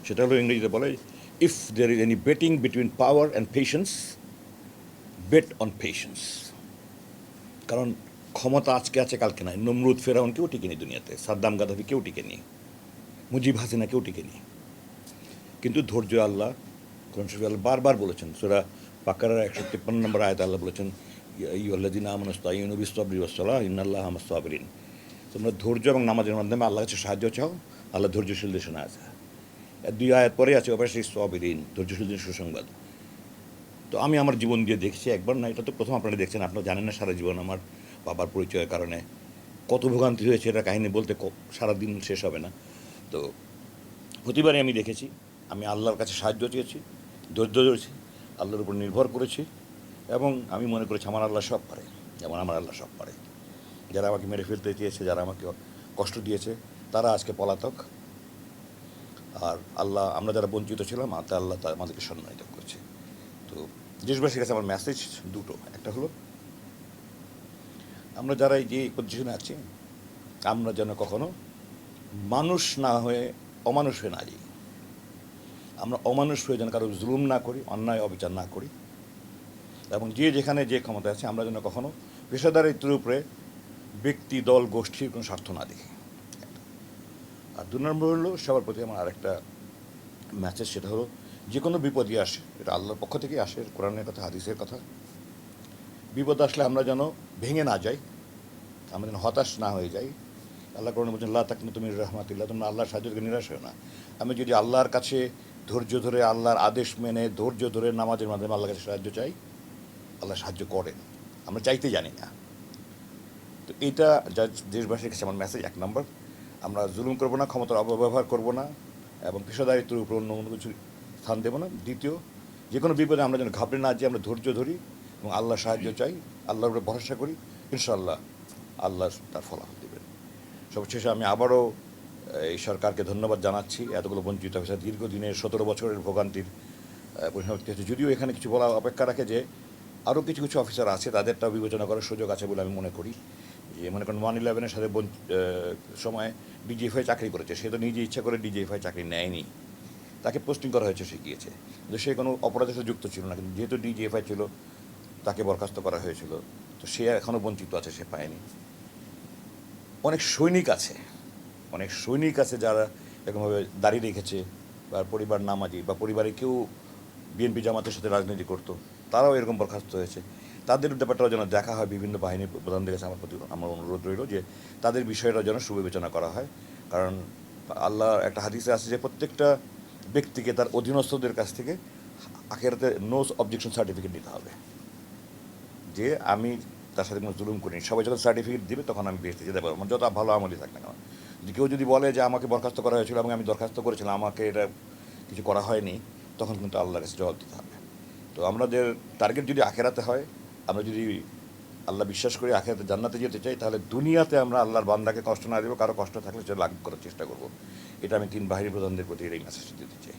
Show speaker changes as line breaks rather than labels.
সেটা হলো ইংরেজিতে বলে, if there is any betting between power and patience, bet on patience. কারণ ক্ষমতা আজকে আছে, কালকে নাই। নমরুদ ফেরাউন কেউ টিকে নি দুনিয়াতে, সাদ্দাম গাদ্দাফি কেউ টিকে নি, মুজিব হাসিনা কেউ টিকে নি। কিন্তু ধৈর্য আল্লাহ কোরআন শরীফে আল্লাহ বারবার বলেছেন। সূরা বাকারার 153 নম্বর আয়াতে আল্লাহ বলেছেন, ইয়া আইয়ুহাল্লাযীনা আমানু ইসতাঈনু বিস-সাবরি ওয়াস-সালাহ ইন্নাল্লাহা মা'আস-সাবিরিন। তোমরা ধৈর্য এবং নামাজের মাধ্যমে আল্লাহর কাছে সাহায্য চাও, আল্লাহ ধৈর্যশীলদের শোনা আছে। দুই আয়াত পরে আছে অবশ্যই সাবিরিন, ধৈর্যশীলদের সুসংবাদ। তো আমি আমার জীবন দিয়ে দেখছি, একবার না, এটা তো প্রথম আপনারা দেখছেন। আপনারা জানেন না সারা জীবন আমার বাবার পরিচয়ের কারণে কত ভোগান্তি হয়েছে, এটা কাহিনী বলতে সারাদিন শেষ হবে না। তো প্রতিবারই আমি দেখেছি, আমি আল্লাহর কাছে সাহায্য চেয়েছি, ধৈর্য ধরেছি, আল্লাহর উপর নির্ভর করেছি, এবং আমি মনে করেছি আমার আল্লাহ সব পারে, যেমন আমার আল্লাহ সব পারে। যারা আমাকে মেরে ফেলতে চেয়েছে, যারা আমাকে কষ্ট দিয়েছে, তারা আজকে পলাতক। আর আল্লাহ, আমরা যারা বঞ্চিত ছিলাম, আল্লাহ আমাদেরকে সম্মানিত করেছে। তো দেশবাসীর কাছে আমার মেসেজ দুটো। একটা হলো, আমরা যারা এই যে পজিশনে আছি, আমরা যেন কখনো মানুষ না হয়ে অমানুষ হয়ে না যাই। আমরা অমানুষ হয়ে যেন কারো জুলুম না করি, অন্যায় অবিচার না করি, এবং যে যেখানে যে ক্ষমতা আছে আমরা যেন কখনো পেশাদারিত্বের উপরে ব্যক্তি, দল, গোষ্ঠীর কোনো স্বার্থ না দেখি। আর দু নম্বর হলো, সবার প্রতি আমার আরেকটা মেসেজ, সেটা হলো, যে কোনো বিপদই আসে, এটা আল্লাহর পক্ষ থেকেই আসে, কোরআনের কথা, হাদিসের কথা। বিপদ আসলে আমরা যেন ভেঙে না যাই, আমরা যেন হতাশ না হয়ে যাই। আল্লাহ কোরআনে বলছেন, লা তাকনাতু মির রাহমাতিল্লাহ, তোমরা আল্লাহর সাহায্য থেকে নিরাশ হয় না। আমি যদি আল্লাহর কাছে ধৈর্য ধরে, আল্লাহর আদেশ মেনে ধৈর্য ধরে নামাজের মাধ্যমে আল্লাহর কাছে সাহায্য চাই, আল্লাহ সাহায্য করেন, আমরা চাইতে জানি না। তো এইটা যা দেশবাসীর কাছে আমার মেসেজ। এক নম্বর, আমরা জুলুম করবো না, ক্ষমতার অপব্যবহার করবো না, এবং পেশাদারিত্বের উপর অন্য কোনো কিছু স্থান দেবো না। দ্বিতীয়, যে কোনো বিপদে আমরা যেন ঘাবড়ে না যে, আমরা ধৈর্য ধরি এবং আল্লাহ সাহায্য চাই, আল্লাহর উপরে ভরসা করি, ইনশাআল্লাহ আল্লাহ তার ফলাফল দেবেন। সবশেষে আমি আবারও এই সরকারকে ধন্যবাদ জানাচ্ছি, এতগুলো বঞ্চিত অফিসার দীর্ঘদিনের 17 বছরের ভোগান্তির পরিসমাপ্তি হয়েছে। যদিও এখানে কিছু বলা অপেক্ষা রাখে যে আরও কিছু কিছু অফিসার আছে, তাদেরটাও বিবেচনা করার সুযোগ আছে বলে আমি মনে করি। যে মনে করেন 1/11-এর সাথে সময় ডিজিএফআই চাকরি করেছে, সে তো নিজে ইচ্ছা করে ডিজিএফআই চাকরি নেয়নি, তাকে পোস্টিং করা হয়েছে, সে গিয়েছে, কিন্তু সে কোনো অপরাধের সাথে যুক্ত ছিল না। কিন্তু যেহেতু ডিজিএফআই ছিল, তাকে বরখাস্ত করা হয়েছিল, তো সে এখনও বঞ্চিত আছে, সে পায়নি। অনেক সৈনিক আছে, অনেক সৈনিক আছে যারা এরকমভাবে দাঁড়িয়ে রেখেছে, বা পরিবার নামাজি, বা পরিবারে কেউ বিএনপি জামাতের সাথে রাজনীতি করতো, তারাও এরকম বরখাস্ত হয়েছে। তাদের ব্যাপারটাও যেন দেখা হয়, বিভিন্ন বাহিনীর প্রধানদের কাছে আমার অনুরোধ রইল যে তাদের বিষয়টা যেন সুবিবেচনা করা হয়। কারণ আল্লাহ একটা হাদিসে আছে যে প্রত্যেকটা ব্যক্তিকে তার অধীনস্থদের কাছ থেকে আখেরাতে নো অবজেকশন সার্টিফিকেট নিতে হবে, যে আমি তার সাথে কোনো জুলুম করিনি। সবাই যখন সার্টিফিকেট দিবে তখন আমি বেহেশতে যেতে পারবো, যত ভালো আমলই থাক না কেন। যদি কেউ যদি বলে যে আমাকে বরখাস্ত করা হয়েছিল এবং আমি দরখাস্ত করেছিলাম, আমাকে এটা কিছু করা হয়নি, তখন কিন্তু আল্লাহর কাছে জবাব দিতে হবে। তো আমাদের টার্গেট যদি আখেরাতে হয়, আমরা যদি আল্লাহ বিশ্বাস করি, আখেরাতে জান্নাতে যেতে চাই, তাহলে দুনিয়াতে আমরা আল্লাহর বান্দাকে কষ্ট না দেবো, কারো কষ্ট থাকলে সেটা লাঘব করার চেষ্টা করবো। এটা আমি 3 বাহিনী প্রধানদের প্রতি এই মেসেজ দিতে চাই।